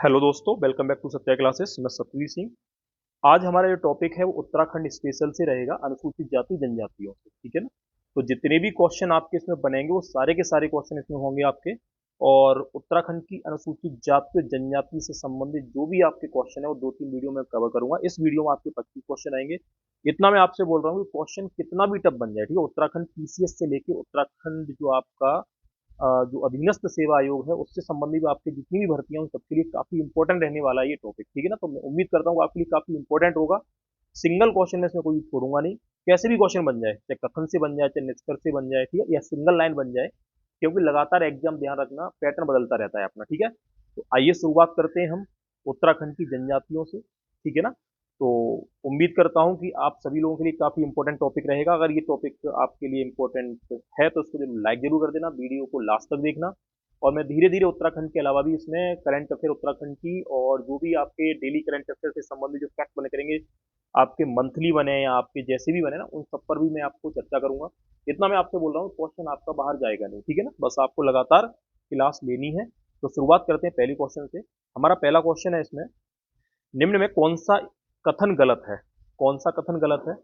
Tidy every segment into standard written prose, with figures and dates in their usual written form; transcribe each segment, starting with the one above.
Hello दोस्तों, welcome back to Satya classes. मैं सतवीर सिंह। आज हमारा जो टॉपिक है वो उत्तराखंड स्पेशल से रहेगा, अनुसूचित जाति जनजातियों से। ठीक है ना। तो जितने भी क्वेश्चन आपके इसमें बनेंगे वो सारे के सारे क्वेश्चन इसमें होंगे आपके। और उत्तराखंड की अनुसूचित जाति और जनजाति से संबंधित जो भी आपके क्वेश्चन है वो 2-3 वीडियो में कवर करूंगा। इस वीडियो में आपके 25 क्वेश्चन आएंगे। इतना मैं आपसे बोल रहा हूँ कि क्वेश्चन कितना भी टफ बन जाए, ठीक है। उत्तराखंड पीसीएस से लेके उत्तराखंड जो आपका जो अधीनस्थ सेवा आयोग है उससे संबंधित आपकी जितनी भी भर्तियां हैं उन सबके लिए काफी इंपॉर्टेंट रहने वाला है ये टॉपिक। ठीक है ना। तो मैं उम्मीद करता हूँ आपके लिए काफी इंपॉर्टेंट होगा। सिंगल क्वेश्चन में इसमें कोई छोड़ूंगा नहीं। कैसे भी क्वेश्चन बन जाए, चाहे कथन से बन जाए, चाहे निष्कर्ष से बन जाए, ठीक है, या सिंगल लाइन बन जाए, क्योंकि लगातार एग्जाम, ध्यान रखना, पैटर्न बदलता रहता है अपना। ठीक है। तो आइए शुरुआत करते हैं हम उत्तराखंड की जनजातियों से। ठीक है ना। तो उम्मीद करता हूं कि आप सभी लोगों के लिए काफी इंपॉर्टेंट टॉपिक रहेगा। अगर ये टॉपिक आपके लिए इंपॉर्टेंट है तो उसको जरूर लाइक जरूर कर देना, वीडियो को लास्ट तक देखना। और मैं धीरे धीरे उत्तराखंड के अलावा भी इसमें करंट अफेयर उत्तराखंड की और जो भी आपके डेली करंट अफेयर से संबंधित जो फैक्ट बने करेंगे, आपके मंथली बने या आपके जैसे भी बने ना, उन सब पर भी मैं आपको चर्चा करूंगा। इतना मैं आपसे बोल रहा हूँ, क्वेश्चन आपका बाहर जाएगा नहीं। ठीक है ना। बस आपको लगातार क्लास लेनी है। तो शुरुआत करते हैं पहले क्वेश्चन से। हमारा पहला क्वेश्चन है इसमें, निम्न में कौन सा कथन गलत है। कौन सा कथन गलत है।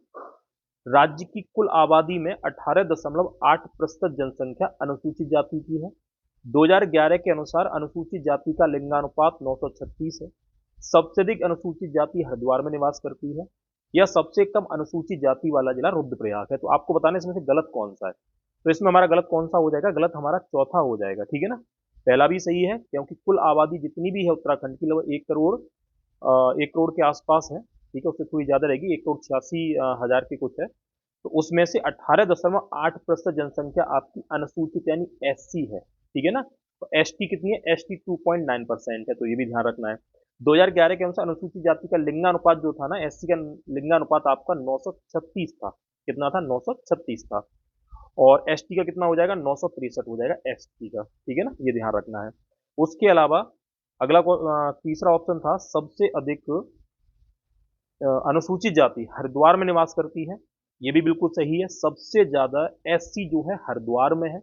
राज्य की कुल आबादी में 18.8% जनसंख्या अनुसूचित जाति की है। 2011 के अनुसार अनुसूचित जाति का लिंगानुपात 936 है। सबसे अधिक अनुसूचित जाति हरिद्वार में निवास करती है। यह सबसे कम अनुसूचित जाति वाला जिला रुद्रप्रयाग है। तो आपको बताना है इसमें से गलत कौन सा है। तो इसमें हमारा गलत कौन सा हो जाएगा, गलत हमारा चौथा हो जाएगा। ठीक है ना। पहला भी सही है, क्योंकि कुल आबादी जितनी भी है उत्तराखंड की लगभग 1 करोड़, 1 करोड़ के आसपास है। ठीक है, उससे थोड़ी ज्यादा रहेगी, 1,86,000 की कुछ है। तो उसमें से 18.8% जनसंख्या आपकी अनुसूचित यानी एससी है। ठीक है ना। तो एसटी कितनी है, एसटी 2.9% है। तो ये भी ध्यान रखना है। 2011 के अनुसार अनुसूचित जाति का लिंगानुपात जो था ना, एससी का लिंगानुपात आपका 936 था। कितना था, 936 था। और एसटी का कितना हो जाएगा, 963 हो जाएगा एसटी का। ठीक है ना, ये ध्यान रखना है। उसके अलावा अगला तीसरा ऑप्शन था, सबसे अधिक अनुसूचित जाति हरिद्वार में निवास करती है। ये भी बिल्कुल सही है। सबसे ज्यादा एससी जो है हरिद्वार में है।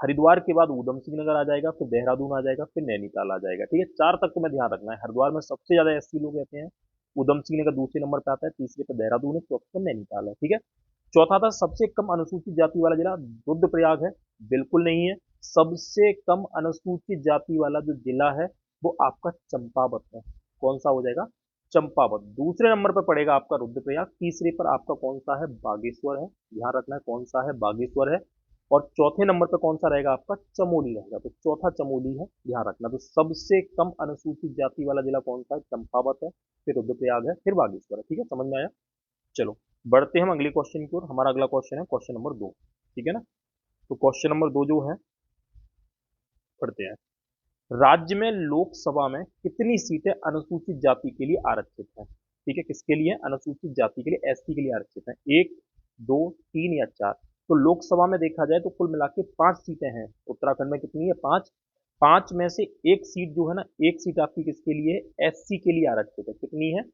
हरिद्वार के बाद ऊधम सिंह नगर आ जाएगा, फिर देहरादून आ जाएगा, फिर नैनीताल आ जाएगा। ठीक है, 4 तक तो मैं ध्यान रखना है। हरिद्वार में सबसे ज्यादा एससी लोग रहते हैं। ऊधम सिंह नगर दूसरे नंबर पे आता है, तीसरे पे देहरादून है, चौथे पे नैनीताल है। ठीक है। चौथा था सबसे कम अनुसूचित जाति वाला जिला रुद्रप्रयाग है। बिल्कुल नहीं है। सबसे कम अनुसूचित जाति वाला जो जिला है वो आपका चंपावत है। कौन सा हो जाएगा, चंपावत। दूसरे नंबर पर पड़ेगा आपका रुद्रप्रयाग। तीसरे पर आपका कौन सा है, बागेश्वर है। ध्यान रखना है कौन सा है, बागेश्वर है। और चौथे नंबर पर कौन सा रहेगा आपका, चमोली रहेगा। तो चौथा चमोली है, ध्यान रखना। तो सबसे कम अनुसूचित जाति वाला जिला कौन सा है, चंपावत है, फिर रुद्रप्रयाग है, फिर बागेश्वर है। ठीक है, समझ में आया। चलो बढ़ते हैं हम अगले क्वेश्चन की ओर। हमारा अगला क्वेश्चन है क्वेश्चन नंबर 2। ठीक है ना। तो क्वेश्चन नंबर 2 जो है, पढ़ते हैं। राज्य में लोकसभा में कितनी सीटें अनुसूचित जाति के लिए आरक्षित हैं। ठीक है, किसके लिए, अनुसूचित जाति के लिए, एसटी के लिए आरक्षित हैं। 1, 2, 3 या 4। तो लोकसभा में देखा जाए तो कुल मिला के 5 सीटें हैं उत्तराखंड में। कितनी है, 5। 5 में से एक सीट जो है ना, एक सीट आपकी किसके लिए है, एससी के लिए आरक्षित है। कितनी है,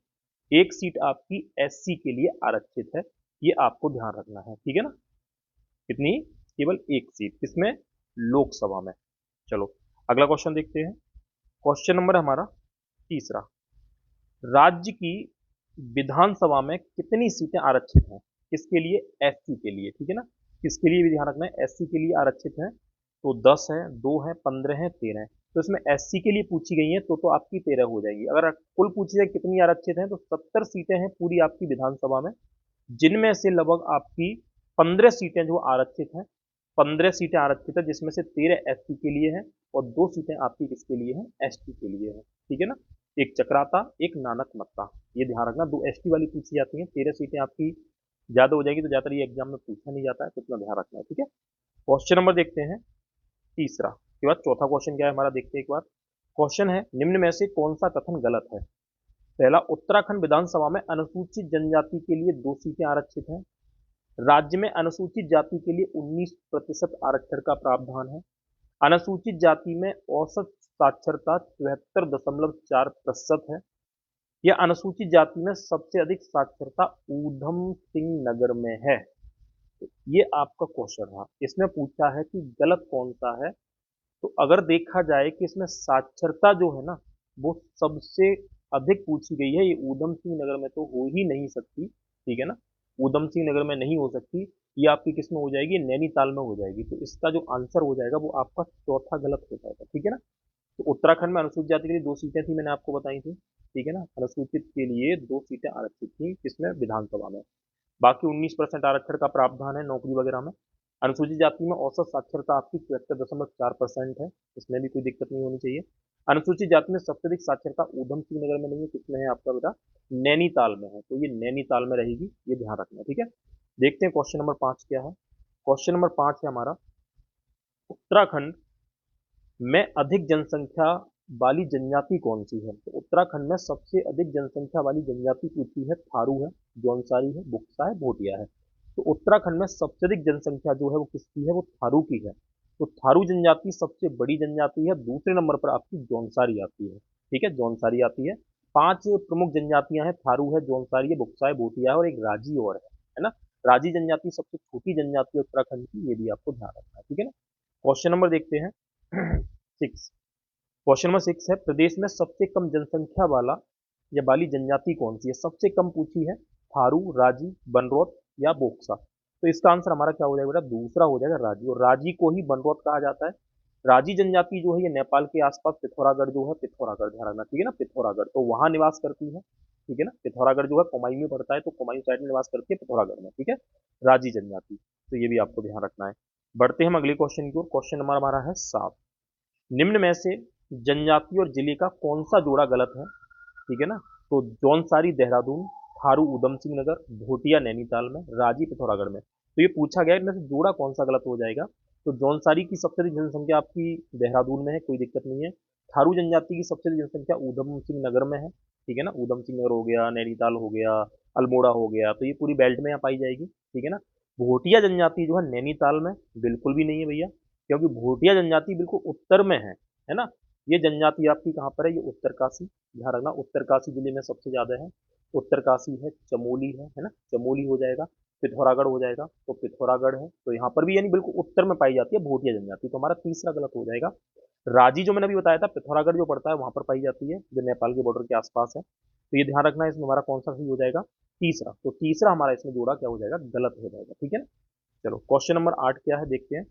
एक सीट आपकी एससी के लिए आरक्षित है। ये आपको ध्यान रखना है। ठीक है ना। कितनी, केवल एक सीट, किसमें, लोकसभा में। चलो अगला क्वेश्चन देखते हैं। क्वेश्चन नंबर हमारा तीसरा, राज्य की विधानसभा में कितनी सीटें आरक्षित हैं। किसके लिए, एससी के लिए। ठीक है ना। किसके लिए भी ध्यान रखना है, एससी के लिए आरक्षित है। तो 10 है, 2 है, 15 है, 13 है। तो इसमें एससी के लिए पूछी गई है तो आपकी 13 हो जाएगी। अगर कुल पूछी जाए कितनी आरक्षित है, तो 70 सीटें हैं पूरी आपकी विधानसभा में, जिनमें से लगभग आपकी 15 सीटें जो आरक्षित हैं। 15 सीटें आरक्षित है, जिसमें से 13 एससी के लिए हैं और 2 सीटें आपकी किसके लिए हैं, एसटी के लिए हैं। ठीक है ना। एक चक्राता, एक नानक मत्ता। ये ध्यान रखना, 2 एसटी वाली पूछी जाती हैं। 13 सीटें आपकी ज्यादा हो जाएगी तो ज्यादातर ये एग्जाम में पूछा नहीं जाता है, तो इतना ध्यान रखना है। ठीक है। क्वेश्चन नंबर देखते हैं तीसरा के बाद चौथा क्वेश्चन क्या है हमारा, देखते हैं एक बार। क्वेश्चन है, निम्न में से कौन सा कथन गलत है। पहला, उत्तराखंड विधानसभा में अनुसूचित जनजाति के लिए 2 सीटें आरक्षित हैं। राज्य में अनुसूचित जाति के लिए 19% आरक्षण का प्रावधान है। अनुसूचित जाति में औसत साक्षरता 74.4% है। यह अनुसूचित जाति में सबसे अधिक साक्षरता ऊधम सिंह नगर में है। तो ये आपका क्वेश्चन रहा। इसमें पूछा है कि गलत कौन सा है। तो अगर देखा जाए कि इसमें साक्षरता जो है ना, वो सबसे अधिक पूछी गई है। ये ऊधम सिंह नगर में तो हो ही नहीं सकती, ठीक है ना, ऊधम सिंह नगर में नहीं हो सकती। ये आपकी किस में हो जाएगी, नैनीताल में हो जाएगी। तो इसका जो आंसर हो जाएगा वो आपका चौथा गलत हो जाएगा, ठीक है ना। तो उत्तराखंड में अनुसूचित जाति के लिए 2 सीटें थी, मैंने आपको बताई थी, ठीक है ना, अनुसूचित के लिए 2 सीटें आरक्षित थी, किसमें, विधानसभा में। बाकी 19% आरक्षण का प्रावधान है नौकरी वगैरह में। अनुसूचित जाति में औसत साक्षरता आपकी 73.4% है, इसमें भी कोई दिक्कत नहीं होनी चाहिए। अनुसूचित जाति में सबसे अधिक साक्षरता ऊधम सिंह नगर में नहीं है, किसमें है आपका बेटा, नैनीताल में है। तो ये नैनीताल में रहेगी, ये ध्यान रखना है, ठीक है। देखते हैं क्वेश्चन नंबर 5 क्या है। क्वेश्चन नंबर 5 है हमारा, उत्तराखंड में अधिक जनसंख्या वाली जनजाति कौन सी है। तो उत्तराखंड में सबसे अधिक जनसंख्या वाली जनजाति पूछी है, थारू है, जौनसारी है, बुक्सा है, भोटिया है। तो उत्तराखंड में सबसे अधिक जनसंख्या जो है वो किसकी है, वो थारू की है। तो थारू जनजाति सबसे बड़ी जनजाति है। दूसरे नंबर पर आपकी जौनसारी आती है, ठीक है, जौनसारी आती है। 5 प्रमुख जनजातियां हैं, थारू है, जौनसारी है, बुक्सा है, भोटिया है और एक राजी और है ना। राजी जनजाति सबसे छोटी जनजाति है उत्तराखंड की, ये भी आपको ध्यान रखना है, ठीक है ना। क्वेश्चन नंबर देखते हैं 6। क्वेश्चन नंबर 6 है, प्रदेश में सबसे कम जनसंख्या वाला या वाली जनजाति कौन सी है। सबसे कम पूछी है, थारू, राजी, बनरोत या बोक्सा। तो इसका आंसर हमारा क्या हो जाएगा बेटा, दूसरा हो जाएगा, राजी। और राजी को ही बनरोत कहा जाता है। राजी जनजाति जो है ये नेपाल के आसपास पिथौरागढ़ जो है, पिथौरागढ़ ध्यान रखना, ठीक है ना, पिथौरागढ़, तो वहां निवास करती है, ठीक है ना। पिथौरागढ़ जो है कुमाऊं में पड़ता है, तो कुमाऊं साइड में निवास करती है पिथौरागढ़ में, ठीक है, राजी जनजाति। तो ये भी आपको ध्यान रखना है। बढ़ते हैं हम अगले क्वेश्चन की ओर। क्वेश्चन नंबर हमारा है 7। निम्न में से जनजाति और जिले का कौन सा जोड़ा गलत है, ठीक है ना। तो जौनसारी देहरादून, थारू ऊधम सिंह नगर, भोटिया नैनीताल में, राजी पिथौरागढ़ में। तो ये पूछा गया इनमें से जोड़ा कौन सा गलत हो जाएगा। तो जौनसारी की सबसे अधिक जनसंख्या आपकी देहरादून में है, कोई दिक्कत नहीं है। थारू जनजाति की सबसे अधिक जनसंख्या ऊधम सिंह नगर में है, ठीक है ना, ऊधम सिंह नगर हो गया, नैनीताल हो गया, अल्मोड़ा हो गया, तो ये पूरी बेल्ट में यहाँ पाई जाएगी, ठीक है ना। भोटिया जनजाति जो है नैनीताल में बिल्कुल भी नहीं है भैया, क्योंकि भोटिया जनजाति बिल्कुल उत्तर में है ना। ये जनजाति आपकी कहाँ पर है, ये उत्तरकाशी, ध्यान रखना, उत्तरकाशी जिले में सबसे ज्यादा है। उत्तरकाशी है, चमोली है ना, चमोली हो जाएगा। पिथौरागढ़ हो जाएगा, तो पिथौरागढ़ है, तो यहाँ पर भी यानी बिल्कुल उत्तर में पाई जाती है भोटिया जनजाति। तो हमारा तीसरा गलत हो जाएगा। राजी जो मैंने अभी बताया था, पिथौरागढ़ जो पड़ता है वहां पर पाई जाती है, जो नेपाल के बॉर्डर के आसपास है। तो ये ध्यान रखना है, इसमें हमारा कौन सा सही हो जाएगा, तीसरा। तो तीसरा हमारा इसमें जोड़ा क्या हो जाएगा, गलत हो जाएगा, ठीक है ना। चलो क्वेश्चन नंबर 8 क्या है, देखते हैं।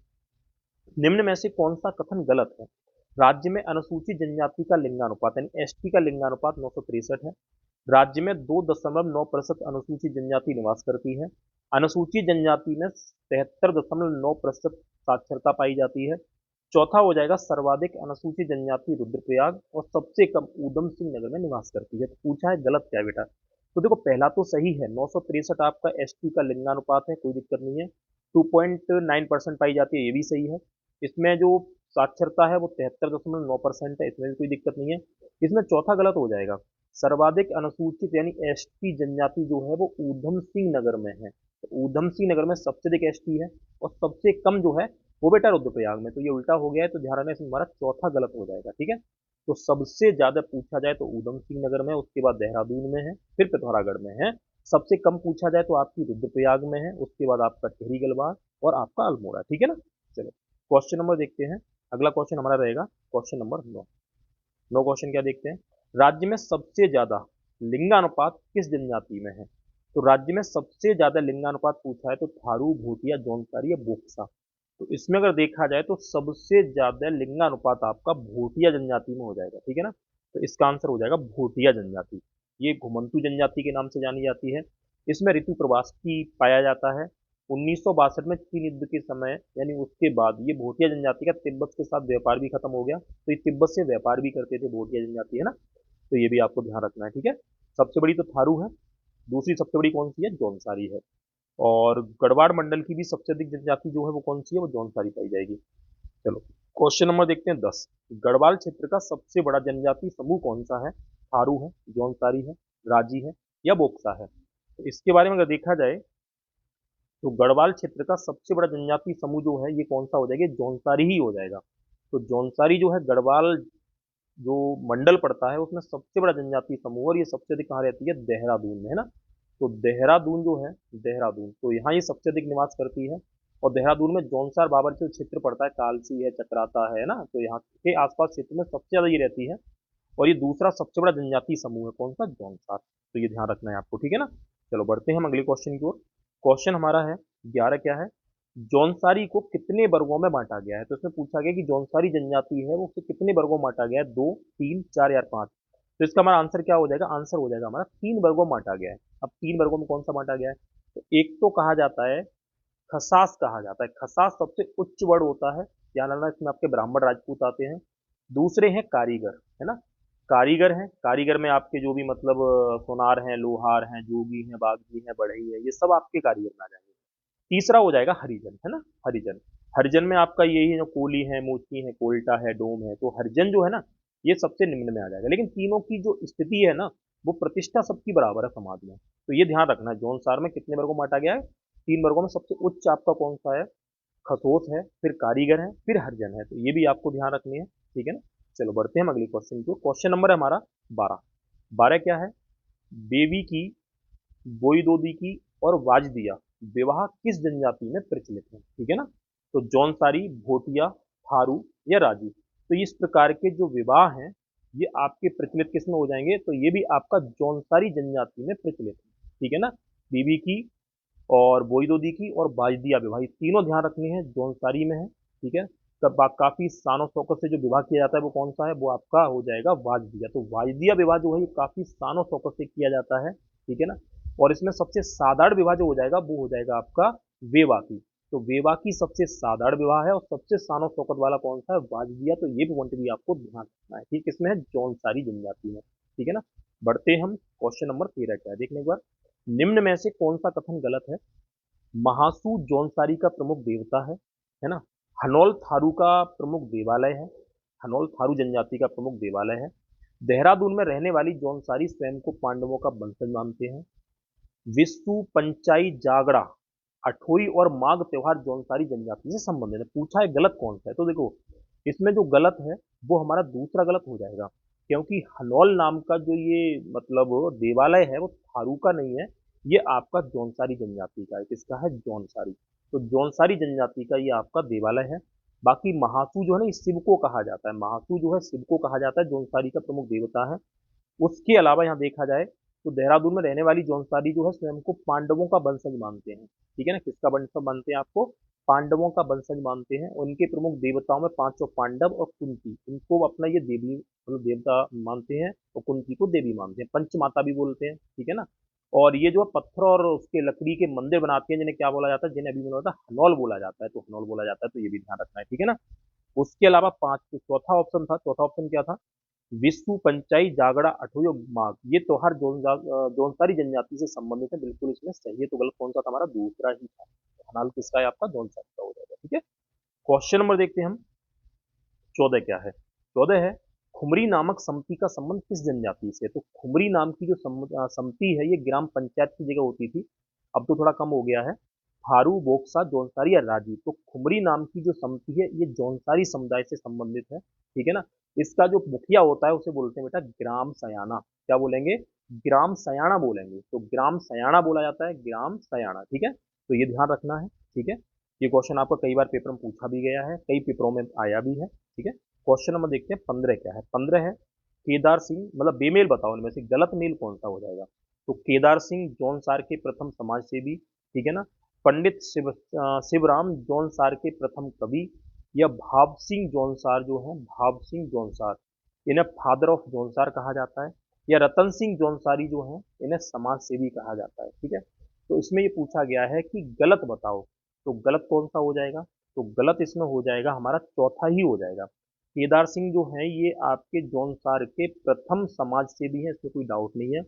निम्न में से कौन सा कथन गलत है। राज्य में अनुसूचित जनजाति का लिंगानुपात यानी एसटी का लिंगानुपात 963 है। राज्य में 2.9% अनुसूचित जनजाति निवास करती है। अनुसूचित जनजाति में 73.9% साक्षरता पाई जाती है। चौथा हो जाएगा, सर्वाधिक अनुसूचित जनजाति रुद्रप्रयाग और सबसे कम ऊधम सिंह नगर में निवास करती है। तो पूछा है गलत क्या है बेटा। तो देखो पहला तो सही है, 963 आपका एसटी का लिंगानुपात है, कोई दिक्कत नहीं है। 2.9% पाई जाती है, ये भी सही है। इसमें जो साक्षरता है वो 73.9% है, इसमें भी कोई दिक्कत नहीं है। इसमें चौथा गलत हो जाएगा, सर्वाधिक अनुसूचित यानी एसटी जनजाति जो है वो ऊधम सिंह नगर में है। तो ऊधम सिंह नगर में सबसे अधिक एसटी है और सबसे कम जो है वो बेटा रुद्रप्रयाग में। तो ये उल्टा हो गया है, तो ध्यान रखना, इसमें हमारा चौथा गलत हो जाएगा, ठीक है। तो सबसे ज्यादा पूछा जाए तो ऊधम सिंह नगर में, उसके बाद देहरादून में है, फिर पिथौरागढ़ में है। सबसे कम पूछा जाए तो आपकी रुद्रप्रयाग में है, उसके बाद आपका टिहरी गलवार और आपका अल्मोड़ा, ठीक है ना। चलो क्वेश्चन नंबर देखते हैं। अगला क्वेश्चन हमारा रहेगा क्वेश्चन नंबर 9। 9 क्वेश्चन क्या देखते हैं, राज्य में सबसे ज्यादा लिंगानुपात किस जनजाति में है। तो राज्य में सबसे ज्यादा लिंगानुपात पूछा है तो थारू, भूटिया, जौनसारी या बोक्सा। तो इसमें अगर देखा जाए तो सबसे ज्यादा लिंगानुपात आपका भोटिया जनजाति में हो जाएगा, ठीक है ना। तो इसका आंसर हो जाएगा भोटिया जनजाति। ये घुमंतु जनजाति के नाम से जानी जाती है। इसमें ऋतु प्रवासी पाया जाता है। 1962 में चीन युद्ध के समय यानी उसके बाद ये भोटिया जनजाति का तिब्बत के साथ व्यापार भी खत्म हो गया, तो ये तिब्बत से व्यापार भी करते थे भोटिया जनजाति, है ना। तो ये भी आपको ध्यान रखना है, ठीक है। सबसे बड़ी तो थारू है, दूसरी सबसे बड़ी कौन सी है, जौनसारी है। और गढ़वाड़ मंडल की भी सबसे अधिक जनजाति जो है वो कौन सी है, वो जौनसारी पाई जाएगी। चलो क्वेश्चन नंबर देखते हैं 10। गढ़वाल क्षेत्र का सबसे बड़ा जनजाति समूह कौन सा है। थारू है, जौनसारी है, राजी है या बोक्सा है। तो इसके बारे में अगर देखा जाए तो गढ़वाल क्षेत्र का सबसे बड़ा जनजाति समूह जो है ये कौन सा हो जाएगा, जौनसारी ही हो जाएगा। तो जौनसारी जो है गढ़वाल जो मंडल पड़ता है उसमें सबसे बड़ा जनजाति समूह, और ये सबसे अधिक कहाँ रहती है, देहरादून में, है ना। तो देहरादून जो है, देहरादून तो यहाँ ये सबसे अधिक निवास करती है। और देहरादून में जौनसार बावरचल क्षेत्र पड़ता है, कालसी है, चक्राता है ना, तो यहाँ के आसपास क्षेत्र में सबसे ज्यादा ये रहती है। और ये दूसरा सबसे बड़ा जनजातीय समूह है कौन सा, जौनसार। तो ये ध्यान रखना है आपको, ठीक है ना। चलो बढ़ते हैं हम अगले क्वेश्चन की ओर। क्वेश्चन हमारा है 11 क्या है, जौनसारी को कितने वर्गों में बांटा गया है। तो इसमें पूछा गया कि जौनसारी जनजाति है वो उसे कितने वर्गों में बांटा गया है, 2, 3, 4 या 5। तो इसका हमारा आंसर क्या हो जाएगा, आंसर हो जाएगा हमारा 3 वर्गों में बांटा गया है। अब 3 वर्गों में कौन सा बांटा गया है, तो एक तो कहा जाता है खसास, कहा जाता है खसास सबसे उच्च वर्ण होता है, ध्यान रखना इसमें आपके ब्राह्मण राजपूत आते हैं। दूसरे हैं कारीगर, है ना, कारीगर हैं, कारीगर में आपके जो भी मतलब सोनार हैं, लोहार हैं, जोगी हैं, बागजी हैं, बढ़ई है, ये सब आपके कारीगर में आ जाएंगे। तीसरा हो जाएगा हरिजन, है ना, हरिजन। हरिजन में आपका यही है जो कोली है, मोची है, कोल्टा है, डोम है, तो हरिजन जो है ना ये सबसे निम्न में आ जाएगा। लेकिन तीनों की जो स्थिति है ना वो प्रतिष्ठा सबकी बराबर है समाज में। तो ये ध्यान रखना है जौनसार में कितने वर्गों में बांटा गया है, 3 वर्गों में। सबसे उच्च आपका कौन सा है, खसोस है, फिर कारीगर है, फिर हरिजन है। तो ये भी आपको ध्यान रखनी है, ठीक है ना। चलो बढ़ते हैं हम अगले क्वेश्चन को। क्वेश्चन नंबर है हमारा 12। 12 क्या है, बेवी की, बोईदोदी की और वाजदिया विवाह किस जनजाति में प्रचलित है, ठीक है ना। तो जौनसारी, भोटिया, थारू या राजी। तो इस प्रकार के जो विवाह हैं ये आपके प्रचलित किस में हो जाएंगे, तो ये भी आपका जौनसारी जनजाति में प्रचलित है, ठीक है ना। बीबी की और बोईदोदी की और बाजदिया विवाह, ये तीनों ध्यान रखनी है जौनसारी में है, ठीक है। तब काफी शानो शौकत से जो विवाह किया जाता है वो कौन सा है, वो आपका हो जाएगा वाजदिया। तो वाजदिया विवाह जो है ये काफी शानो शौकत से किया जाता है, ठीक है ना। और इसमें सबसे साधारण विवाह जो हो जाएगा वो हो जाएगा आपका वेवाकी। तो वेवाकी सबसे साधारण विवाह है और सबसे शानो शौकत वाला कौन सा है, वाजदिया। तो ये पॉइंट भी आपको ध्यान रखना है, ठीक, इसमें है जौनसारी जनजाति में, ठीक है ना। बढ़ते हम क्वेश्चन नंबर 13 क्या है देखने एक बार। निम्न में से कौन सा कथन गलत है, महासू जौनसारी का प्रमुख देवता है ना। हनोल थारू का प्रमुख देवालय है, हनोल थारू जनजाति का प्रमुख देवालय है। देहरादून में रहने वाली जौनसारी स्वयं को पांडवों का वंशज मानते हैं। विष्णु पंचाई जागड़ा, अठोई और माघ त्योहार जौनसारी जनजाति से संबंधित है। पूछा है गलत कौन सा है, तो देखो इसमें जो गलत है वो हमारा दूसरा गलत हो जाएगा, क्योंकि हनौल नाम का जो ये मतलब देवालय है वो थारू का नहीं है, ये आपका जौनसारी जनजाति का है। किसका है, जौनसारी। तो जौनसारी जनजाति का ये आपका देवालय है। बाकी महासू जो है ना, ये शिव को कहा जाता है, महासू जो है शिव को कहा जाता है, जौनसारी का प्रमुख देवता है। उसके अलावा यहाँ देखा जाए तो देहरादून में रहने वाली जौनसारी जो है स्वयं को पांडवों का वंशज मानते हैं, ठीक है ना। किसका वंशज मानते हैं आपको, पांडवों का वंशज मानते हैं। उनके प्रमुख देवताओं में पांचों पांडव और कुंती, इनको अपना ये देवी मतलब देवता मानते हैं, और कुंती को देवी मानते हैं, पंचमाता भी बोलते हैं, ठीक है ना। और ये जो है पत्थर और उसके लकड़ी के मंदिर बनाते हैं जिन्हें क्या बोला जाता है, जिन्हें अभी बोला जाता है हनौल बोला जाता है, तो हनौल बोला जाता है। तो ये भी ध्यान रखना है, ठीक है ना। उसके अलावा पांच, चौथा ऑप्शन था, चौथा ऑप्शन क्या था, विष्णु पंचाई जागड़ा अठोई और माघ, ये त्योहार जौनसारी जनजाति से संबंधित है, बिल्कुल इसमें सही है। तो गलत कौन सा था हमारा, दूसरा ही था। हनाल किसका है आपका, जौनसारी का हो जाएगा, ठीक है। क्वेश्चन नंबर देखते हैं हम 14 क्या है। 14 है, खुमरी नामक समिति का संबंध किस जनजाति से है। तो खुमरी नाम की जो समिति है ये ग्राम पंचायत की जगह होती थी, अब तो थोड़ा कम हो गया है। थारू, बोक्सा, जौनसारी या राजी। तो खुमरी नाम की जो समिति है ये जौनसारी समुदाय से संबंधित है, ठीक है ना। इसका जो मुखिया होता है उसे बोलते हैं बेटा ग्राम सयाना। क्या बोलेंगे, ग्राम सयाना बोलेंगे। तो ग्राम सयाना बोला जाता है, ग्राम सयाना, ठीक है। तो ये ध्यान रखना है, ठीक है। ये क्वेश्चन आपका कई बार पेपर में पूछा भी गया है, कई पेपरों में आया भी है, ठीक है। क्वेश्चन नंबर देखते हैं 15 क्या है। 15 है, केदार सिंह मतलब बेमेल बताओ इनमें से गलत मेल कौन सा हो जाएगा। तो केदार सिंह जौनसार के प्रथम समाज सेवी, ठीक है ना। पंडित शिवराम जौनसार के प्रथम कवि, या भाव सिंह जौनसार जो है, भाव सिंह जौनसार, इन्हें फादर ऑफ जौनसार कहा जाता है। या रतन सिंह जौनसारी जो है इन्हें समाज सेवी कहा जाता है, ठीक है। तो इसमें ये पूछा गया है कि गलत बताओ, तो गलत कौन सा हो जाएगा, तो गलत इसमें हो जाएगा हमारा चौथा ही हो जाएगा। केदार सिंह जो है ये आपके जौनसार के प्रथम समाज सेवी हैं, इसमें कोई डाउट नहीं है।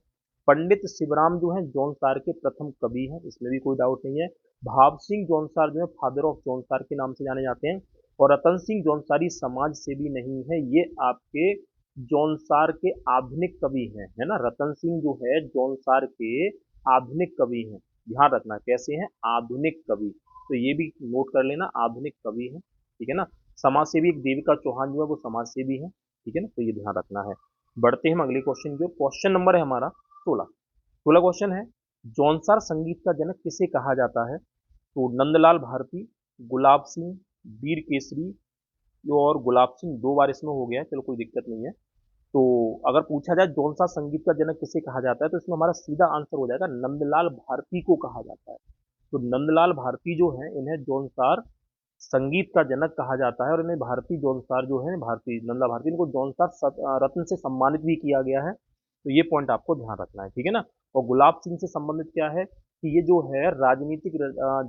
पंडित शिवराम जो है जौनसार के प्रथम कवि हैं, इसमें भी कोई डाउट नहीं है। भाव सिंह जौनसार जो है फादर ऑफ जौनसार के नाम से जाने जाते हैं। और रतन सिंह जौनसारी समाज सेवी नहीं है, ये आपके जौनसार के आधुनिक कवि हैं, है ना। रतन सिंह जो है जौनसार के आधुनिक कवि हैं, ध्यान रखना कैसे हैं, आधुनिक कवि। तो ये भी नोट कर लेना, आधुनिक कवि है, ठीक है ना। समाज सेवी एक देविका चौहान जो है वो समाज सेवी है, ठीक है ना। तो ये ध्यान रखना है। बढ़ते हैं हम अगले क्वेश्चन की। क्वेश्चन नंबर है हमारा 16। 16 क्वेश्चन है, जौनसार संगीत का जनक किसे कहा जाता है। तो नंदलाल भारती, गुलाब सिंह, वीर केसरी, और गुलाब सिंह 2 बार इसमें हो गया है, चलो कोई दिक्कत नहीं है। तो अगर पूछा जाए जौनसा संगीत का जनक किसे कहा जाता है, तो इसमें हमारा सीधा आंसर हो जाएगा नंदलाल भारती को कहा जाता है। तो नंदलाल भारती जो है इन्हें जौनसार संगीत का जनक कहा जाता है, और इन्हें भारती जौनसार जो है, भारती नंदा भारती, इनको जौनसार रत्न से सम्मानित भी किया गया है। तो ये पॉइंट आपको ध्यान रखना है, ठीक है ना। और गुलाब सिंह से संबंधित क्या है कि ये जो है राजनीतिक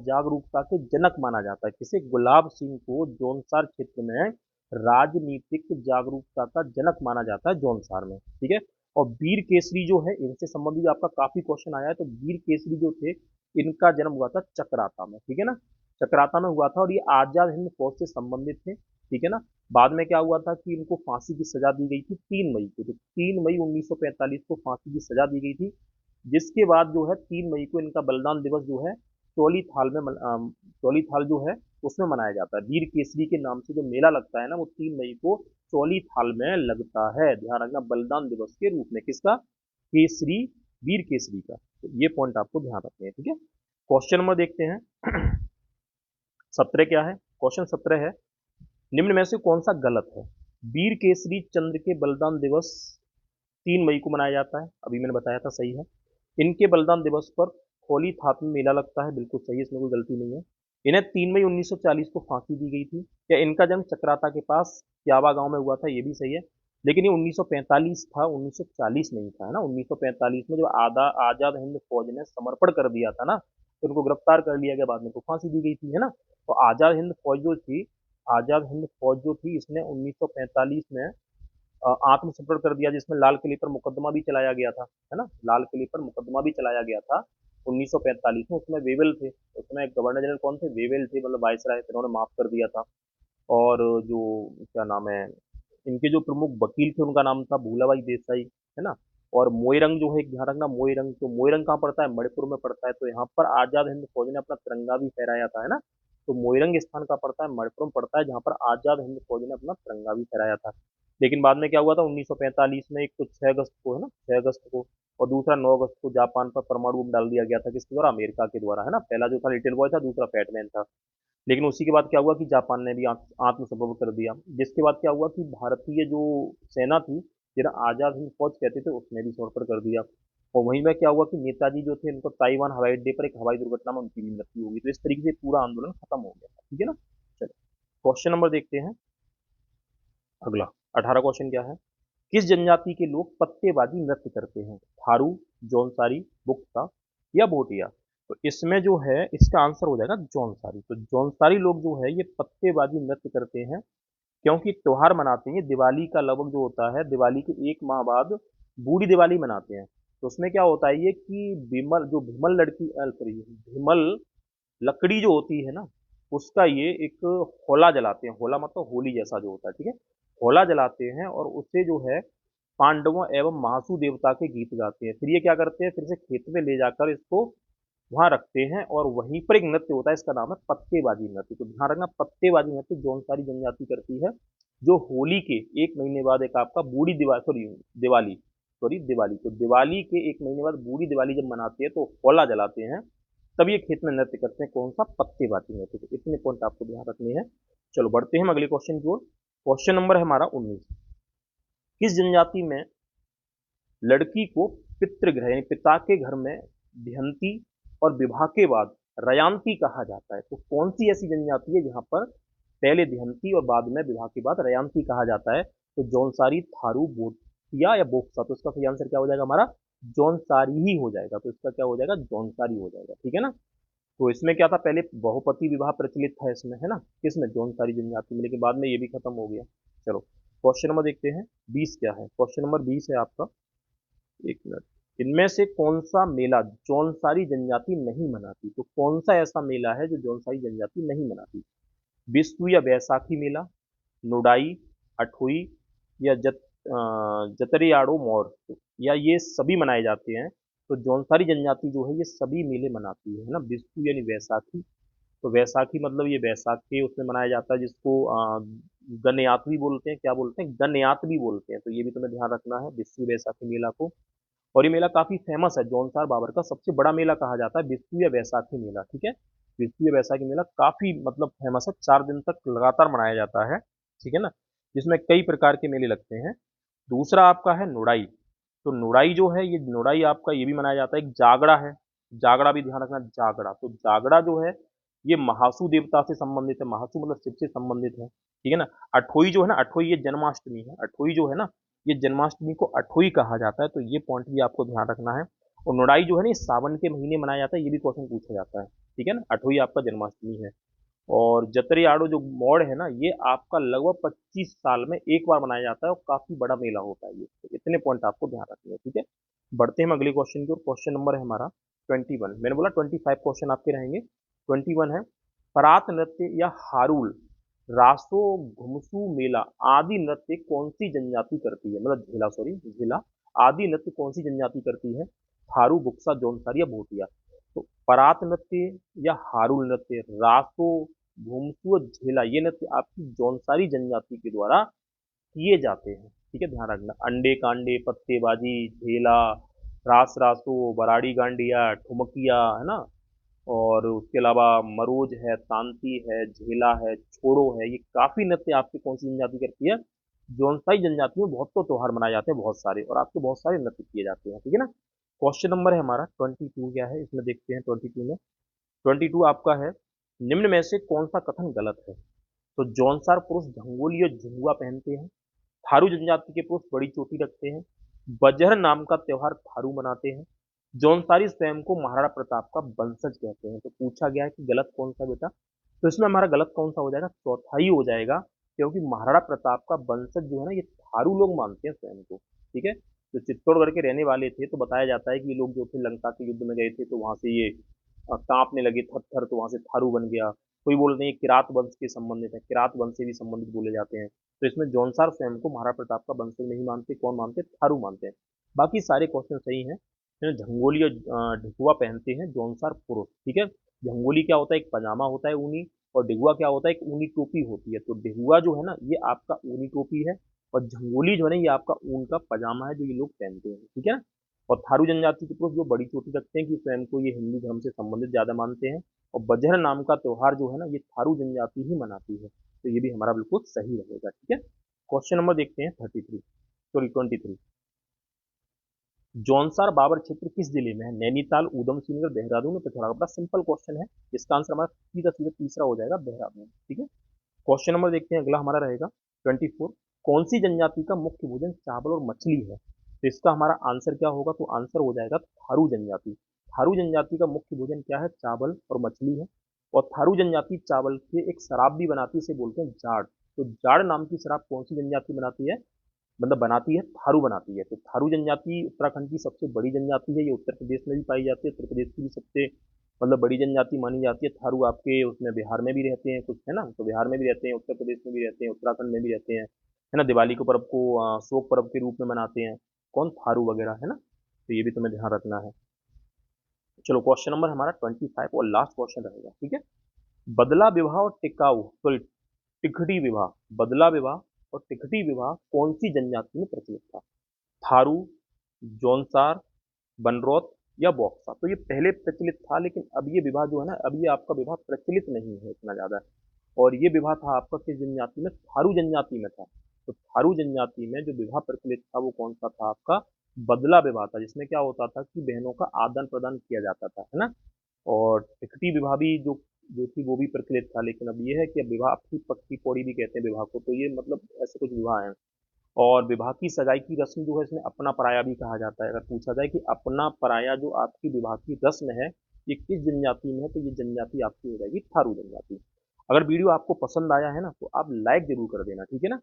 जागरूकता के जनक माना जाता है। किसे? गुलाब सिंह को जौनसार क्षेत्र में राजनीतिक जागरूकता का जनक माना जाता है जौनसार में, ठीक है। और वीर केसरी जो है, इनसे संबंधित आपका काफी क्वेश्चन आया है। तो वीर केसरी जो थे, इनका जन्म हुआ था चकराता में, ठीक है ना। चक्राता में हुआ था, और ये आजाद हिंद फौज से संबंधित थे, ठीक है ना। बाद में क्या हुआ था कि इनको फांसी की सजा दी गई थी 3 मई को। तो 3 मई 1945 को फांसी की सजा दी गई थी, जिसके बाद जो है 3 मई को इनका बलिदान दिवस जो है चौली थाल में चौली थाल जो है उसमें मनाया जाता है। वीर केसरी के नाम से जो मेला लगता है ना, वो 3 मई को चौली थाल में लगता है। ध्यान रखना, बलिदान दिवस के रूप में। किसका? केसरी, वीर केसरी का। तो ये पॉइंट आपको ध्यान रखने हैं, ठीक है। क्वेश्चन नंबर देखते हैं 17 क्या है? क्वेश्चन 17 है, निम्न में से कौन सा गलत है? वीर केसरी चंद्र के बलिदान दिवस 3 मई को मनाया जाता है, अभी मैंने बताया था, सही है। इनके बलिदान दिवस पर होली थाप में मेला लगता है, बिल्कुल सही है, इसमें कोई गलती नहीं है। इन्हें 3 मई 1940 को फांसी दी गई थी। या इनका जन्म चक्राता के पास क्यावा गांव में हुआ था, ये भी सही है। लेकिन ये 1945 था, 1940 नहीं था, है ना। 1945 में जब आजाद हिंद फौज ने समर्पण कर दिया था ना, तो उनको गिरफ्तार कर लिया गया, बाद में तो फांसी दी गई थी, है ना। तो आजाद हिंद फौज जो थी, आजाद हिंद फौज जो थी, इसने 1945 में आत्मसमर्पण कर दिया, जिसमें लाल किले पर मुकदमा भी चलाया गया था, है ना। लाल किले पर मुकदमा भी चलाया गया था 1945 में। उसमें वेवेल थे, उसमें गवर्नर जनरल कौन थे? वेवेल थे, मतलब वायसराय, उन्होंने माफ कर दिया था। और जो क्या नाम है, इनके जो प्रमुख वकील थे उनका नाम था भूलाबाई देसाई, है ना। और मोइरंग जो है, एक ध्यान रखना, मोइरंग, तो मोइरंग कहाँ पड़ता है? मणिपुर में पड़ता है। तो यहाँ पर आजाद हिंद फौज ने अपना तिरंगा भी फहराया था, है ना। तो मोइरंग स्थान का पड़ता है, मणिपुर में पड़ता है, जहाँ पर आजाद हिंद फौज ने अपना तिरंगा भी फहराया था। लेकिन बाद में क्या हुआ था 1945 में, एक तो 6 अगस्त को, है ना, 6 अगस्त को, और दूसरा 9 अगस्त को जापान पर परमाणु बम डाल दिया गया था। किसके द्वारा? अमेरिका के द्वारा, है ना। पहला जो था लिटिल बॉय था, दूसरा फैटमैन था। लेकिन उसी के बाद क्या हुआ कि जापान ने भी आत्मसमर्पण कर दिया, जिसके बाद क्या हुआ कि भारतीय जो सेना थी, जिन्हें आजाद हिंद फौज कहते थे, उसने भी समर्पण कर दिया। और वहीं में क्या हुआ कि नेताजी जो थे, उनको ताइवान हवाई अड्डे पर एक हवाई दुर्घटना में उनकी भी मृत्यु हो गई। तो इस तरीके से पूरा आंदोलन खत्म हो गया था, ठीक है ना। चलो क्वेश्चन नंबर देखते हैं अगला। 18 क्वेश्चन क्या है? किस जनजाति के लोग पत्तेबाजी नृत्य करते हैं? थारू, जौनसारी, बुक्ता या भोटिया? तो इसमें जो है इसका आंसर हो जाएगा जौनसारी। तो जौनसारी लोग जो है ये पत्तेबाजी नृत्य करते हैं, क्योंकि त्योहार मनाते हैं। दिवाली का लगभग जो होता है, दिवाली के 1 माह बाद बूढ़ी दिवाली मनाते हैं। तो उसमें क्या होता है ये कि भीमल लड़की, सॉरी, भीमल लकड़ी जो होती है ना, उसका ये एक होला जलाते हैं। होला मतलब होली जैसा जो होता है, ठीक है। होला जलाते हैं, और उससे जो है पांडवों एवं महासु देवता के गीत गाते हैं। फिर ये क्या करते हैं, फिर से खेत में ले जाकर इसको वहां रखते हैं, और वहीं पर एक नृत्य होता है, इसका नाम है पत्तेबाजी नृत्य। तो ध्यान रखना, पत्तेबाजी नृत्य जौनसारी जनजाति करती है, जो होली के 1 महीने बाद एक आपका बूढ़ी दिवाली, दिवाली, तो दिवाली के 1 महीने बाद बूढ़ी दिवाली जब मनाते हैं, तो होला जलाते हैं, तब ये खेत में नृत्य करते हैं। कौन सा? पत्तेबाजी नृत्य। तो इतने पॉइंट आपको ध्यान रखने हैं। चलो बढ़ते हैं हम अगले क्वेश्चन की ओर। क्वेश्चन नंबर है हमारा 19, किस जनजाति में लड़की को पितृगृह यानी पिता के घर में भिहंती और विवाह के बाद रयांती कहा जाता है? तो कौन सी ऐसी जनजाति है जहां पर पहले भिहंती और बाद में विवाह के बाद रयांती कहा जाता है? तो जौनसारी, थारू, बोटिया या बोक्सा? तो इसका सही आंसर क्या हो जाएगा हमारा? जौनसारी ही हो जाएगा। तो इसका क्या हो जाएगा? जौनसारी हो जाएगा, ठीक है ना। तो इसमें क्या था, पहले बहुपति विवाह प्रचलित था इसमें, है ना, किसमें? जौनसारी जनजाति में, लेकिन बाद में ये भी खत्म हो गया। चलो क्वेश्चन नंबर देखते हैं 20 क्या है? क्वेश्चन नंबर 20 है आपका, एक मिनट, इनमें से कौन सा मेला जौनसारी जनजाति नहीं मनाती? तो कौन सा ऐसा मेला है जो जौनसारी जनजाति नहीं मनाती? बिस्टू या बैसाखी मेला, नुडाई, अठुई या जतरियाड़ो मोर, या ये सभी मनाए जाते हैं? तो जौनसारी जनजाति जो है ये सभी मेले मनाती है ना। बिस्टू यानी बैसाखी, तो वैसाखी मतलब ये वैसाख के उसमें मनाया जाता है, जिसको गणयात भी बोलते हैं। क्या बोलते हैं? गणयात भी बोलते हैं। तो ये भी तुम्हें ध्यान रखना है बिस्टू वैसाखी मेला को। और ये मेला काफी फेमस है, जौनसार बाबर का सबसे बड़ा मेला कहा जाता है बिस्टू या वैसाखी मेला, ठीक है। बिस्टू या वैसाखी मेला काफी मतलब फेमस है, 4 दिन तक लगातार मनाया जाता है, ठीक है ना, जिसमें कई प्रकार के मेले लगते हैं। दूसरा आपका है नुड़ाई। तो नुड़ाई जो है, ये नुड़ाई आपका ये भी मनाया जाता है। एक जागड़ा है, जागड़ा भी ध्यान रखना, जागड़ा। तो जागड़ा जो है ये महासू देवता से संबंधित है, महासू मतलब शिव से संबंधित है, ठीक है ना। अठोई जो है ना, अठोई ये जन्माष्टमी है, अठोई जो है ना ये जन्माष्टमी को अठोई कहा जाता है, तो ये पॉइंट भी आपको ध्यान रखना है। और नुड़ाई जो है ना ये सावन के महीने मनाया जाता है, ये भी क्वेश्चन पूछा जाता है, ठीक है ना। अठोई आपका जन्माष्टमी है। और जतरियाड़ो जो मोड़ है ना, ये आपका लगभग 25 साल में एक बार मनाया जाता है और काफी बड़ा मेला होता है ये। तो इतने पॉइंट आपको ध्यान रखने हैं, ठीक है। बढ़ते हैं हम अगले क्वेश्चन की ओर। क्वेश्चन नंबर है हमारा 21। मैंने बोला 25 क्वेश्चन आपके रहेंगे। 21 है, परात नृत्य या हारूल, रासो, घुमसू, मेला आदि नृत्य कौन सी जनजाति करती है, मतलब झेला, सॉरी झेला आदि नृत्य कौन सी जनजाति करती है? थारू, बुक्सा, जौनसार या भोटिया। तो परात नृत्य या हारूल नृत्य, रासो, घुमसू और झेला, ये नृत्य आपकी जौनसारी जनजाति के द्वारा किए जाते हैं, ठीक है, ध्यान रखना। अंडे कांडे, पत्तेबाजी, झेला, रास रासो, बराड़ी गांडिया, ठुमकिया, है ना। और उसके अलावा मरोज है, तांती है, झेला है, छोड़ो है, ये काफी नृत्य आपकी कौन सी जनजाति करती है? जौनसाई जनजाति में बहुत तो त्योहार मनाए जाते हैं, बहुत सारे, और आपके बहुत सारे नृत्य किए जाते हैं, ठीक है ना। क्वेश्चन नंबर है हमारा 22, क्या है इसमें देखते हैं 22 में। 22 आपका है, निम्न में से कौन सा कथन गलत है? तो जौनसार पुरुष झंगोली और झुंगुआ पहनते हैं, थारू जनजाति के पुरुष बड़ी चोटी रखते हैं, बजहर नाम का त्योहार थारू मनाते हैं, जौनसारी स्वयं को महाराणा प्रताप का वंशज कहते हैं। तो पूछा गया है कि गलत कौन सा बेटा? तो इसमें हमारा गलत कौन सा हो जाएगा? चौथा ही हो जाएगा, क्योंकि महाराणा प्रताप का वंशज जो है ना ये थारू लोग मानते हैं स्वयं को, ठीक है। जो चित्तौड़गढ़ के रहने वाले थे, तो बताया जाता है कि ये लोग जो थे लंका के युद्ध में गए थे, तो वहां से ये कांपने लगे थर थर, तो वहां से थारू बन गया। कोई बोलते हैं ये किरात वंश के संबंधित है, किरात वंश से भी संबंधित बोले जाते हैं। तो इसमें जौनसार स्वयं को महाराणा प्रताप का वंशज नहीं मानते, कौन मानते? थारू मानते हैं। बाकी सारे क्वेश्चन सही हैं। झंगोली और ढिकुआ पहनते हैं जौनसार पुरुष, ठीक है। झंगोली क्या होता है? एक पजामा होता है ऊनी, और डिगुआ क्या होता है? एक ऊनी टोपी होती है। तो डिगुआ जो है ना ये आपका ऊनी टोपी है, और झंगोली जो है ना ये आपका ऊन का पजामा है जो ये लोग पहनते हैं, ठीक है ना। और थारू जनजाति के पुरुष जो बड़ी चोटी रखते हैं कि स्वयं को ये हिंदू धर्म से संबंधित ज्यादा मानते हैं। और बजहर नाम का त्योहार जो है ना ये थारू जनजाति ही मनाती है। तो ये भी हमारा बिल्कुल सही रहेगा, ठीक है। क्वेश्चन नंबर देखते हैं 33, सॉरी 23। जौनसार बाबर क्षेत्र किस जिले में है? नैनीताल, ऊधम सिंह नगर, देहरादून और पिथौरागढ़। बड़ा सिंपल क्वेश्चन है, इसका आंसर हमारा सीधा सीधा तीसरा हो जाएगा, देहरादून, ठीक है। क्वेश्चन नंबर देखते हैं, अगला हमारा रहेगा 24। कौन सी जनजाति का मुख्य भोजन चावल और मछली है? तो इसका हमारा आंसर क्या होगा? तो आंसर हो जाएगा थारू जनजाति। थारू जनजाति का मुख्य भोजन क्या है? चावल और मछली है। और थारू जनजाति चावल के एक शराब भी बनाती है, इसे बोलते हैं जाड़। तो जाड़ नाम की शराब कौन सी जनजाति बनाती है? मतलब बनाती है, थारू बनाती है। तो थारू जनजाति उत्तराखंड की सबसे बड़ी जनजाति है, ये उत्तर प्रदेश में भी पाई जाती है, उत्तर प्रदेश की भी सबसे मतलब बड़ी जनजाति मानी जाती है। थारू आपके उसमें बिहार में भी रहते हैं कुछ, है ना, तो बिहार में भी रहते हैं, उत्तर प्रदेश में भी रहते हैं, उत्तराखंड में भी रहते हैं, है ना। दिवाली को पर्व को शोक पर्व के रूप में मनाते हैं, कौन? थारू वगैरह, है ना। तो ये भी तुम्हें ध्यान रखना है। चलो क्वेश्चन नंबर हमारा 25 और लास्ट क्वेश्चन रहेगा, ठीक है। बदला विवाह और टिकाऊ, सॉरी टिकटी विवाह, बदला विवाह और टिकटी विवाह कौन सी जनजाति में प्रचलित था? थारू, जौनसार, बनरौत या बॉक्सा। तो ये पहले प्रचलित था, लेकिन अब ये विवाह जो है ना, अब ये आपका विवाह प्रचलित नहीं है इतना ज्यादा। और ये विवाह था आपका किस जनजाति में? थारू जनजाति में था। तो थारू जनजाति में जो विवाह प्रचलित था वो कौन सा था? आपका बदला विवाह था, जिसमें क्या होता था कि बहनों का आदान प्रदान किया जाता था, है ना। और टिकटी विवाह भी जो जो थी वो भी प्रचलित था, लेकिन अब ये है कि अब विवाह अपनी पक्की पौड़ी भी कहते हैं विवाह को। तो ये मतलब ऐसे कुछ विवाह हैं। और विवाह की सगाई की रस्म जो है इसमें अपना पराया भी कहा जाता है। अगर पूछा जाए कि अपना पराया जो आपकी विवाह की रस्म है ये किस जनजाति में है, तो ये जनजाति आपकी हो जाएगी थारू जनजाति। अगर वीडियो आपको पसंद आया है ना तो आप लाइक जरूर कर देना, ठीक है ना।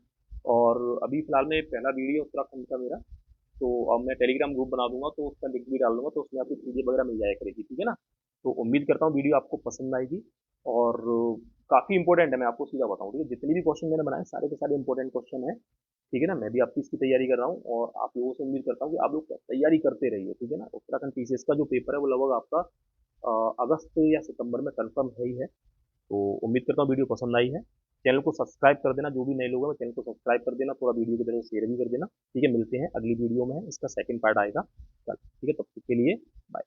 और अभी फिलहाल में पहला वीडियो उत्तराखंड का मेरा, तो अब मैं टेलीग्राम ग्रुप बना दूंगा तो उसका लिंक भी डाल दूंगा, तो उसमें आपकी पीडीएफ वगैरह मिल जाया करेगी, ठीक है ना। तो उम्मीद करता हूँ वीडियो आपको पसंद आएगी। और काफ़ी इंपॉर्टेंट है, मैं आपको सीधा बताऊँ, ठीक है। जितने भी क्वेश्चन मैंने बनाए सारे के सारे इंपॉर्टेंट क्वेश्चन है, ठीक है ना। मैं भी आपकी इसकी तैयारी कर रहा हूँ और आप लोगों से उम्मीद करता हूँ कि आप लोग तैयारी करते रहिए, ठीक है ना। उत्तराखंड पीसीएस का जो पेपर है वो लगभग आपका अगस्त या सितंबर में कंफर्म है ही है। तो उम्मीद करता हूँ वीडियो पसंद आई है। चैनल को सब्सक्राइब कर देना, जो भी नए लोग हैं चैनल को सब्सक्राइब कर देना, थोड़ा वीडियो की तरह शेयर भी कर देना, ठीक है। मिलते हैं अगली वीडियो में, इसका सेकंड पार्ट आएगा कल, ठीक है। तब तक के लिए बाय।